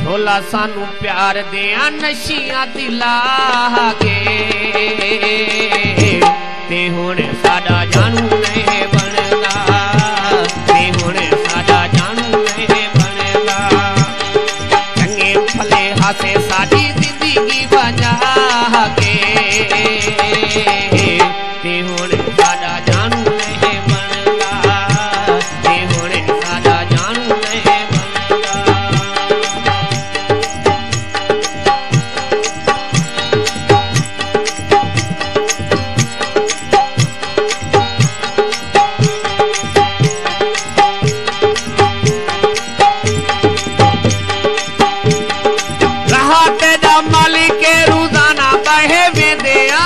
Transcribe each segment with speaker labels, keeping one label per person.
Speaker 1: ढोला सानू प्यार दिया नशियां दिला के ते हुण साडा जानू नहीं बनदा ते हुण साडा जानू नहीं बनदा चंगे भले हासे साडी जिंदगी बजा के ते हुण साडा जानू नहीं बनदा ते हुण साडा जानू नहीं बनदा। मालिक रोजाना बहे वेंदिया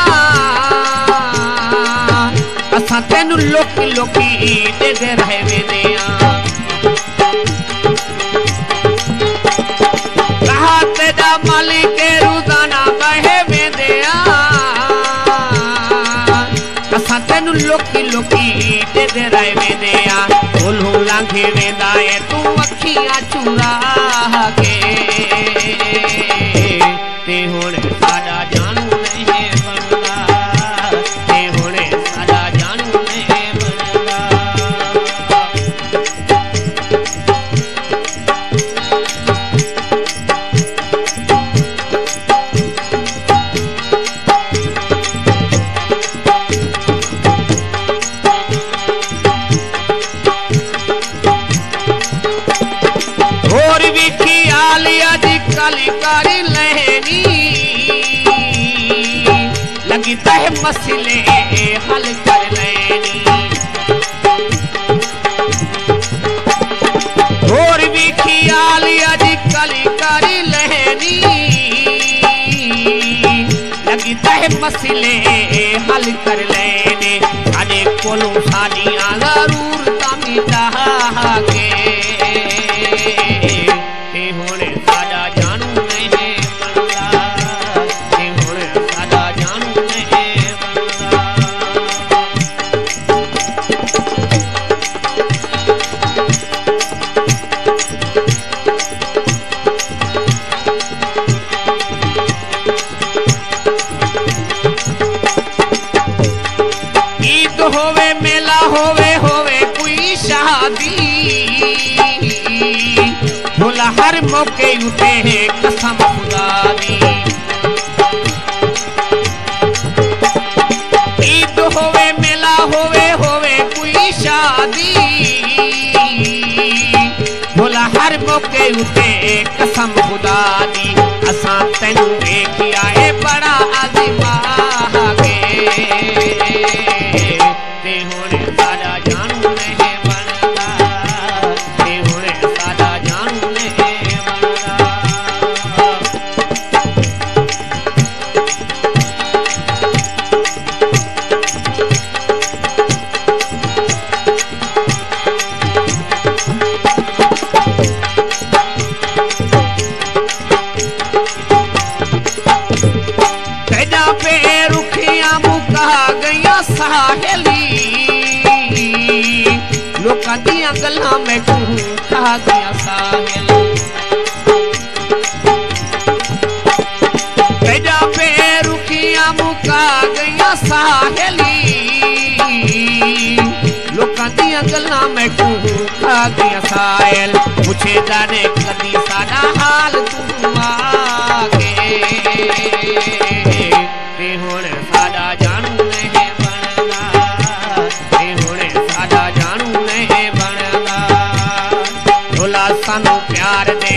Speaker 1: असां तेनू लोकी लोकी देदे रहे वेंदिया राहत दा मालिक रोजाना बहे वेंदिया असां तेनू लोकी लोकी देदे रहे वेंदिया ओलू लांघे वेंदा ए तू अखियां चुरा के ते हुण साडा जानू नहीं बनदा ते हुण साडा जानू नहीं बनदा। और भी ख्याल अजकल कर लेनी लगी तह मसले हल कर लेनी और भी ख्याल अजकल कर लेनी लगी तह मसले हल कर लेने साडे कोलों साडियां जरूरतां मिटा के ते हुण साडा जानू नहीं बनदा ते हुण साडा जानू नहीं बनदा। ईद होवे मेला होवे होवे कोई शादी भोला हर मौके उठे है कसम खुदा दी ईद होवे मेला होवे होवे कोई शादी भोला हर मौके उठे कसम खुदा दी असां तैनू देखिया है बड़ा आज़मा के ते हुण साडा जानू नहीं बनदा ते हुण साडा जानू नहीं बनदा। तेजा पे रुखियां मुका गईया साहेली लोकां दियां गल्लां में तू खा गया साहेली तेजा पे रुखियां मुका गईया साहेली लोकां दियां गल्लां में तू खा गया साहेल पूछे जाने कदी साडा हाल तू आके ते हुण साडा जानू नहीं बनदा ते हुण साडा जानू नहीं बनदा ढोला सानू प्यार दे